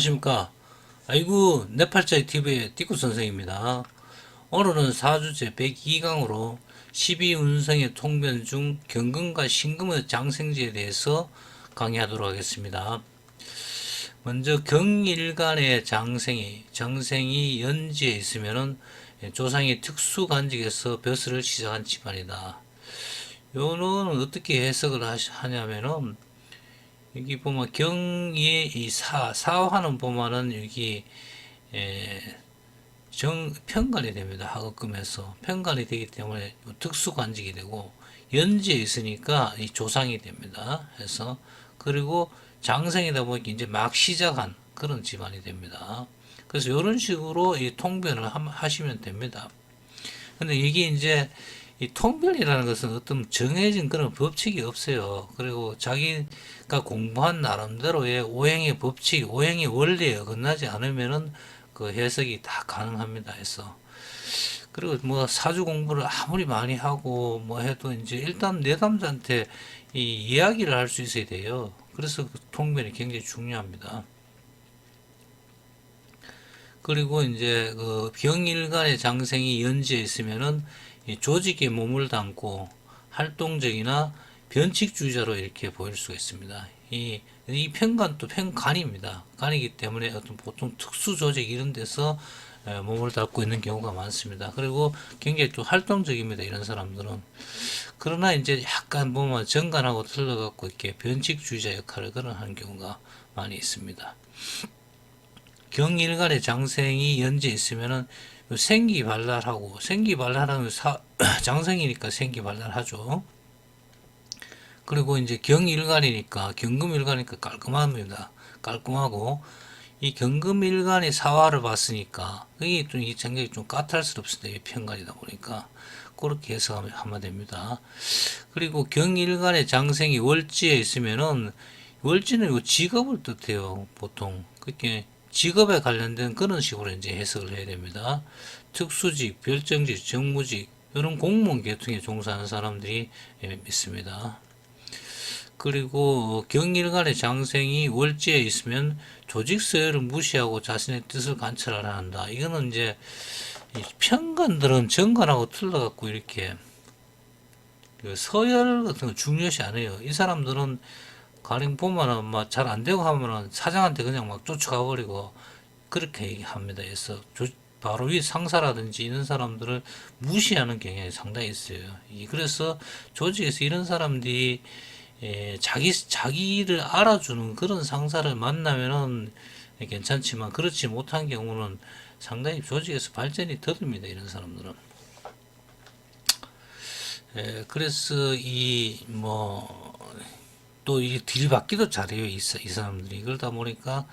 안녕하십니까. 아이고, 네팔자의 TV의 띠꾸 선생입니다. 오늘은 사주제 102강으로 12운성의 통변 중 경금과 신금의 장생지에 대해서 강의하도록 하겠습니다. 먼저 경일간의 장생이 연지에 있으면은 조상이 특수간직에서 벼슬을 시작한 집안이다. 요는 어떻게 해석을 하냐면은 여기 보면 경의 이 사화는 보면은 여기 편관이 됩니다. 하급금에서 편관이 되기 때문에 특수관직이 되고 연지에 있으니까 이 조상이 됩니다. 해서 그리고 장생이다 보니까 이제 막 시작한 그런 집안이 됩니다. 그래서 이런 식으로 이 통변을 하시면 됩니다. 근데 이게 이제 이 통변이라는 것은 어떤 정해진 그런 법칙이 없어요. 그리고 자기가 공부한 나름대로의 오행의 법칙, 오행의 원리에 어긋나지 않으면은 그 해석이 다 가능합니다. 해서 그리고 뭐 사주 공부를 아무리 많이 하고 뭐 해도 이제 일단 내담자한테 이 이야기를 할 수 있어야 돼요. 그래서 그 통변이 굉장히 중요합니다. 그리고 이제 그 병일간의 장생이 연지에 있으면은 이 조직에 몸을 담고 활동적이나 변칙주의자로 이렇게 보일 수가 있습니다. 이 편간도 편간입니다. 간이기 때문에 어떤 보통 특수 조직 이런 데서 몸을 담고 있는 경우가 많습니다. 그리고 굉장히 또 활동적입니다. 이런 사람들은. 그러나 이제 약간 보면 정간하고 틀려갖고 이렇게 변칙주의자 역할을 그런 하는 경우가 많이 있습니다. 경일간의 장생이 연지에 있으면은 생기발랄하고 생기발랄하면 장생이니까 생기발랄하죠. 그리고 이제 경일간이니까 경금일간이니까 깔끔합니다. 깔끔하고 이 경금일간의 사화를 봤으니까 이게 좀 굉장히 좀 까탈스럽습니다. 이 편간이다 보니까 그렇게 해석하면 됩니다. 그리고 경일간의 장생이 월지에 있으면은 월지는 직업을 뜻해요. 보통 그렇게 직업에 관련된 그런 식으로 이제 해석을 해야 됩니다. 특수직, 별정직, 정무직 이런 공무원 계통에 종사하는 사람들이 있습니다. 그리고 경일간의 장생이 월지에 있으면 조직 서열을 무시하고 자신의 뜻을 관철하려 한다. 이거는 이제 편관들은 정관하고 틀려갖고 이렇게 그 서열 같은 거 중요시 안 해요. 이 사람들은 가령 보면은 막 잘 안 되고 하면은 사장한테 그냥 막 쫓아가 버리고 그렇게 얘기합니다. 그래서 바로 위 상사라든지 이런 사람들을 무시하는 경향이 상당히 있어요. 그래서 조직에서 이런 사람들이 자기를 알아주는 그런 상사를 만나면은 괜찮지만 그렇지 못한 경우는 상당히 조직에서 발전이 더딥니다. 이런 사람들은. 그래서 또 이 딜받기도 잘해요. 이 사람들이. 그러다 보니까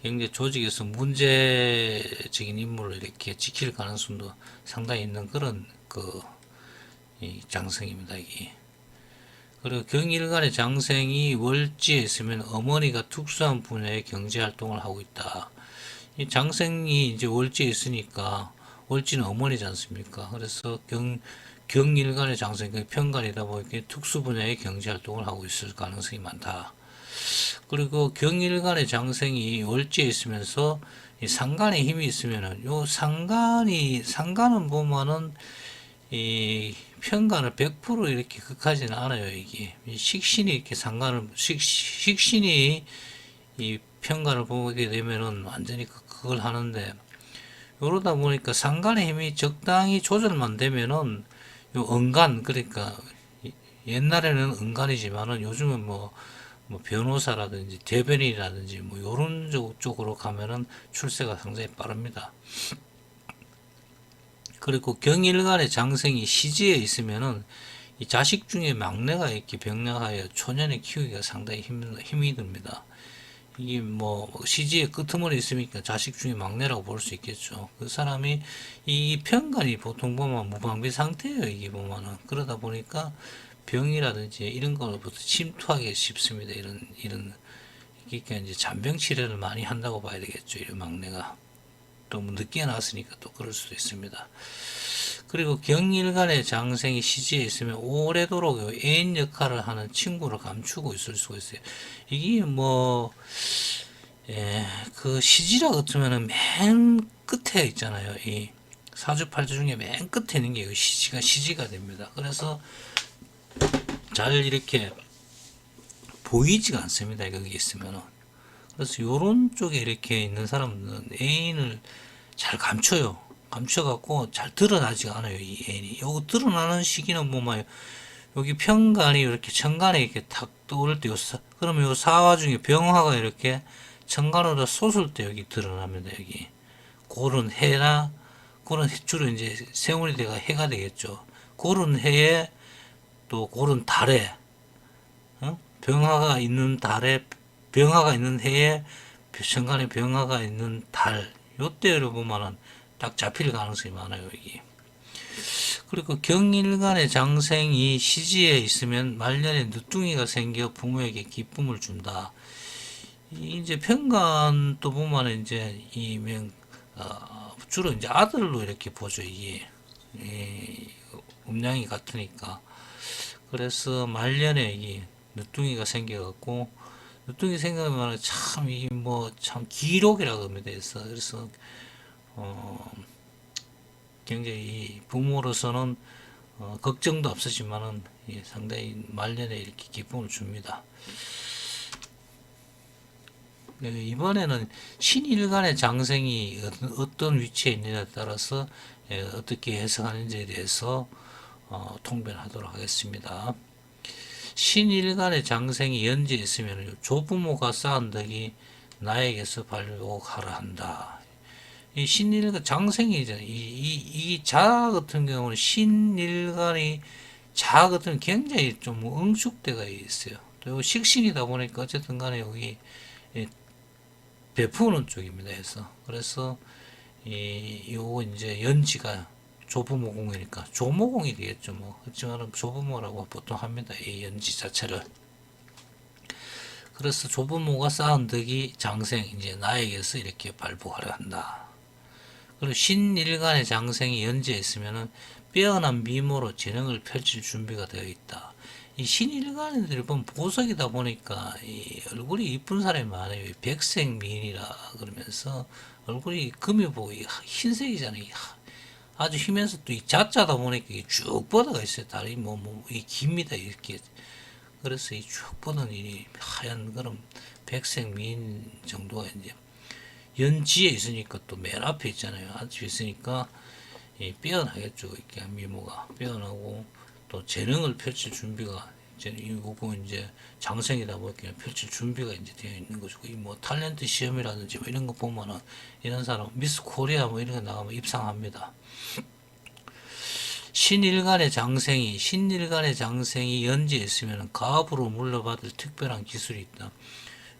굉장히 조직에서 문제적인 인물을 이렇게 지킬 가능성도 상당히 있는 그런 이 장성입니다. 이게. 그리고 경일간의 장생이 월지에 있으면 어머니가 특수한 분야의 경제 활동을 하고 있다. 이 장생이 이제 월지에 있으니까 월지는 어머니지 않습니까? 그래서 경일간의 장생이 편간이다 보니까 특수 분야의 경제 활동을 하고 있을 가능성이 많다. 그리고 경일간의 장생이 월지에 있으면서 이 상간의 힘이 있으면은 요 상간은 보면은 이 편간을 100% 이렇게 극하지는 않아요. 이게 식신이 이렇게 식신이 이 편간을 보게 되면은 완전히 그걸 하는데 그러다 보니까 상간의 힘이 적당히 조절만 되면은 요 은간 그러니까 옛날에는 은간이지만은 요즘은 뭐 변호사라든지 대변인이라든지 뭐 요런 쪽으로 가면은 출세가 상당히 빠릅니다. 그리고 경일간의 장생이 시지에 있으면은 이 자식 중에 막내가 이렇게 병량하여 초년에 키우기가 상당히 힘이 듭니다. 이게 뭐 시지에 끄트머리 있으니까 자식 중에 막내라고 볼 수 있겠죠. 그 사람이 이 편간이 보통 보면 무방비 상태예요. 이게 보면은 그러다 보니까 병이라든지 이런 걸부터 침투하기 쉽습니다. 이런 그러니까 이제 잔병 치료를 많이 한다고 봐야 되겠죠. 이 막내가 또 뭐 늦게 나왔으니까 또 그럴 수도 있습니다. 그리고 경일간의 장생이 시지에 있으면 오래도록 애인 역할을 하는 친구를 감추고 있을 수가 있어요. 이게 뭐 그 시지라 같으면은 맨 끝에 있잖아요. 이 사주팔자 중에 맨 끝에 있는 게 시지가 됩니다. 그래서 잘 이렇게 보이지가 않습니다. 여기 있으면은. 그래서 요런 쪽에 이렇게 있는 사람들은 애인을 잘 감춰요. 감춰갖고 잘 드러나지가 않아요. 이 애인이. 요거 드러나는 시기는 뭐만 여기 편간이 이렇게 천간에 이렇게 탁 떠오를 때, 그러면 요 사화 중에 병화가 이렇게 천간으로 솟을 때 여기 드러납니다. 여기. 그런 해나, 그런 주로 이제 세운이 돼가 해가 되겠죠. 그런 해에 또 그런 달에, 병화가 있는 달에, 병화가 있는 해에 천간에 병화가 있는 달, 요때를 보면은 딱 잡힐 가능성이 많아요, 여기. 그리고 경일간의 장생이 시지에 있으면 말년에 늦둥이가 생겨 부모에게 기쁨을 준다. 이제 편간도 보면 이제 주로 이제 아들로 이렇게 보죠. 이 음양이 같으니까. 그래서 말년에 이 늦둥이가 생겨갖고 늦둥이 생기면 참 이 뭐 참 기록이라고 합니다. 그래서 굉장히 부모로서는 걱정도 없으지만은 상당히 말년에 이렇게 기쁨을 줍니다. 이번에는 신일간의 장생이 어떤 위치에 있느냐에 따라서 어떻게 해석하는지에 대해서 통변하도록 하겠습니다. 신일간의 장생이 연지에 있으면 조부모가 쌓은 덕이 나에게서 발복하라 한다. 이 신일간 장생이잖아요. 이 자 같은 경우는 신일간이 자 같은 굉장히 좀 응축대가 있어요. 또 식신이다 보니까 어쨌든 간에 여기 베푸는 쪽입니다. 그래서 요거 이제 연지가 조부모공이니까 조모공이 되겠죠. 뭐 그렇지만 조부모라고 보통 합니다. 이 연지 자체를. 그래서 조부모가 쌓은 덕이 장생 이제 나에게서 이렇게 발부하려 한다. 그리고 신일간의 장생이 연지에 있으면은 빼어난 미모로 재능을 펼칠 준비가 되어 있다. 이 신일간들이 보면 보석이다 보니까 이 얼굴이 이쁜 사람이 많아요. 백색 미인이라 그러면서 얼굴이 금이 보고 흰색이잖아요. 아주 희면서 또 이 자자다 보니까 쭉 뻗어가 있어요. 다리 이 깁니다. 이렇게. 그래서 이 쭉 뻗은 이 하얀 그런 백색 미인 정도가 이제 연지에 있으니까 또 맨 앞에 있잖아요. 앞에 있으니까 빼어나겠죠. 이렇게 미모가 빼어나고 또 재능을 펼칠 준비가 이제 이거 이제 장생이다 보니까 펼칠 준비가 이제 되어 있는 거죠. 이 뭐 탤런트 시험이라든지 뭐 이런 거 보면은 이런 사람 미스 코리아 뭐 이런 거 나가면 입상합니다. 신일간의 장생이 연지에 있으면 가업으로 물려받을 특별한 기술이 있다.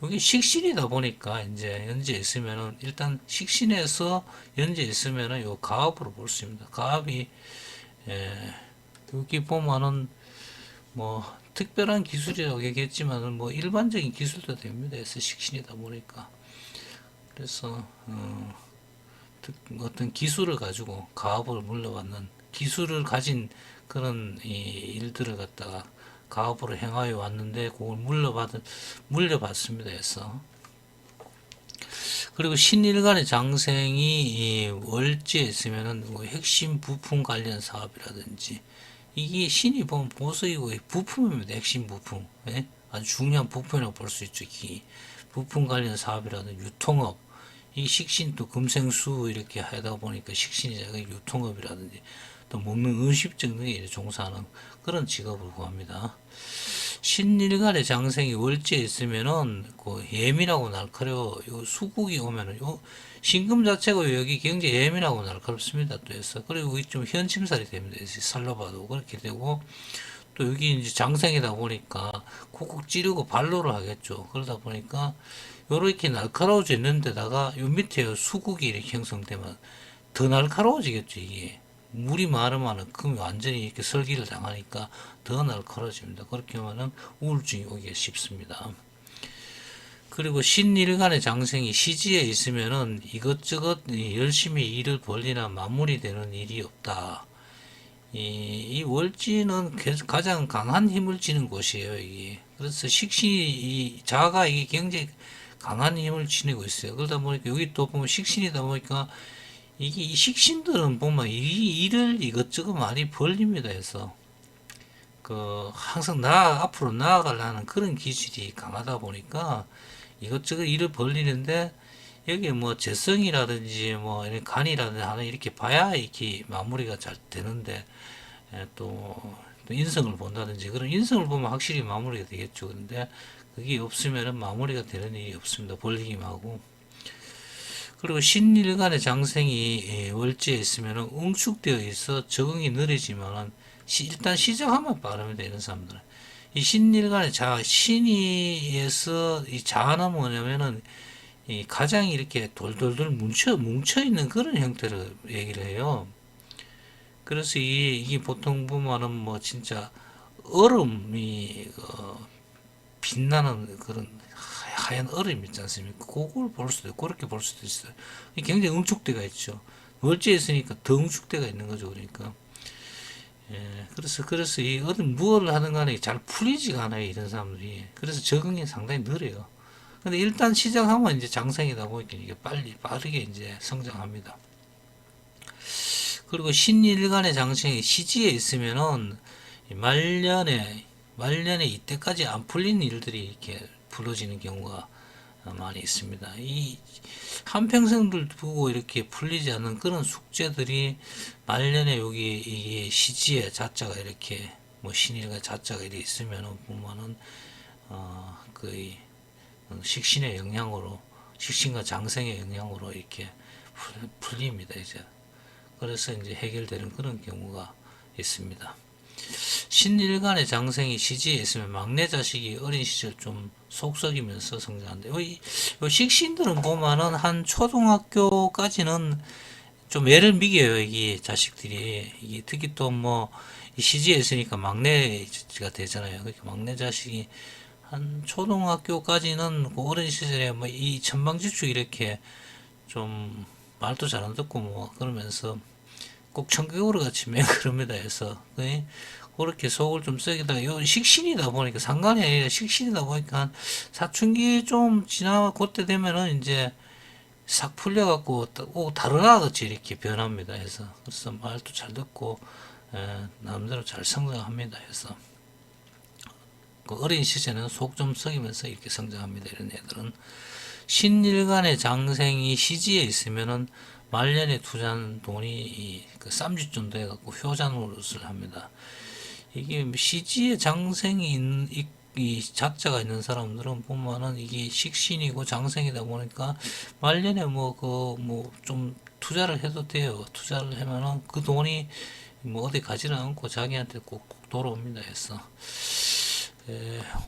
여기 식신이다 보니까 이제 연지에 있으면은 일단 식신에서 연지에 있으면은 요 가업으로 볼 수 있습니다. 가업이 여기 보면은 뭐 특별한 기술이라고 얘기했지만은 뭐 일반적인 기술도 됩니다. 그래서 식신이다 보니까 그래서 어떤 기술을 가지고 가업을 물려받는 기술을 가진 그런 일들을 갖다가 가업으로 행하여 왔는데 그걸 물려받습니다. 해서 그리고 신일간의 장생이 월지에 있으면은 뭐 핵심 부품 관련 사업이라든지 이게 신이 보면 보석이고 부품입니다. 핵심 부품. 아주 중요한 부품이라고 볼 수 있죠. 부품 관련 사업이라든지 유통업. 이 식신 또 금생수 이렇게 하다 보니까 식신이 유통업이라든지 또 먹는 음식점 등에 종사하는 그런 직업을 구합니다. 신일간의 장생이 월지에 있으면은 그 예민하고 날카로워. 요 수국이 오면은 요 신금 자체가 여기 굉장히 예민하고 날카롭습니다. 또 해서 그리고 좀 현침살이 됩니다. 살로 봐도 그렇게 되고 또 여기 이제 장생이다 보니까 콕콕 찌르고 발로를 하겠죠. 그러다 보니까 요렇게 날카로워져 있는데다가 요 밑에 수국이 이렇게 형성되면 더 날카로워지겠죠. 이게 물이 마르면은 금이 완전히 이렇게 설기를 당하니까 더 날카로워집니다. 그렇게 하면은 우울증이 오기가 쉽습니다. 그리고 신일간의 장생이 시지에 있으면은 이것저것 열심히 일을 벌리나 마무리되는 일이 없다. 이 월지는 가장 강한 힘을 지는 곳이에요. 이게. 그래서 식신이 이 자가 이게 굉장히 강한 힘을 지니고 있어요. 그러다 보니까 여기 또 보면 식신이다 보니까 이게 이 식신들은 보면 일을 이것저것 많이 벌립니다. 해서 그 항상 앞으로 나아가려는 그런 기질이 강하다 보니까 이것저것 일을 벌리는데 여기 뭐 재성이라든지 뭐 이런 간이라든지 하나 이렇게 봐야 이렇게 마무리가 잘 되는데 또 인성을 본다든지 그런 인성을 보면 확실히 마무리가 되겠죠. 그런데 그게 없으면은 마무리가 되는 일이 없습니다. 벌리기만 하고. 그리고 신일간의 장생이 월지에 있으면은 응축되어 있어 적응이 느리지만은 일단 시작하면 빠릅니다. 이런 사람들은. 이 신일간의 신이에서 이 자는 뭐냐면은 이 가장 이렇게 돌돌돌 뭉쳐 있는 그런 형태를 얘기를 해요. 그래서 이게 보통 보면은 뭐 진짜 얼음이 빛나는 그런 하얀 얼음 있지 않습니까? 그걸 볼 수도 있고 그렇게 볼 수도 있어요. 굉장히 응축대가 있죠. 월지에 있으니까 더 응축대가 있는 거죠. 그러니까 그래서 이 어떤 무엇을 하든 간에 잘 풀리지가 않아요. 이런 사람들이. 그래서 적응이 상당히 느려요. 근데 일단 시작하면 이제 장생이다 보니까 이게 빠르게 이제 성장합니다. 그리고 신일간의 장생이 시지에 있으면은 말년에 이때까지 안 풀린 일들이 이렇게 불어지는 경우가 많이 있습니다. 이 한평생들 두고 이렇게 풀리지 않는 그런 숙제들이 말년에 여기 이게 시지에 자자가 이렇게 뭐 신일간 자자가 이렇게 있으면은 보면은 거의 식신의 영향으로 식신과 장생의 영향으로 이렇게 풀립니다. 이제 그래서 이제 해결되는 그런 경우가 있습니다. 신일간의 장생이 시지에 있으면 막내 자식이 어린 시절 좀 속썩이면서 성장한다. 이 식신들은 보면은 한 초등학교까지는 좀 애를 미겨요. 이 자식들이. 이게 특히 또 뭐 시지에 있으니까 막내가 되잖아요. 그러니까 막내 자식이 한 초등학교까지는 그 어린 시절에 뭐 이 천방지축 이렇게 좀 말도 잘 안 듣고 뭐 그러면서 꼭 청개구리 같이 맹그럽니다 해서 그렇게 속을 좀 썩이다가 요 식신이다 보니까 상관이 아니라 식신이다 보니까 사춘기 좀 지나 그때 되면은 이제 싹 풀려갖고 다른 아같이 이렇게 변합니다 해서 그래서 말도 잘 듣고 남대로 잘 성장합니다 해서 그 어린 시절에는 속 좀 썩이면서 이렇게 성장합니다. 이런 애들은 신일간의 장생이 시지에 있으면은 말년에 투자한 돈이 그 쌈짓 정도 해갖고 효자 노릇을 합니다. 이게 시지에 장생이 이 자자가 있는 사람들은 보면은 이게 식신이고 장생이다 보니까 말년에 뭐 좀 투자를 해도 돼요. 투자를 하면은 그 돈이 뭐 어디 가지는 않고 자기한테 꼭 돌아옵니다. 해서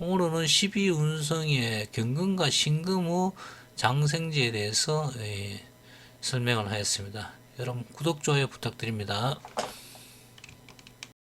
오늘은 12운성의 경금과 신금의 장생지에 대해서 설명을 하였습니다. 여러분 구독, 좋아요 부탁드립니다.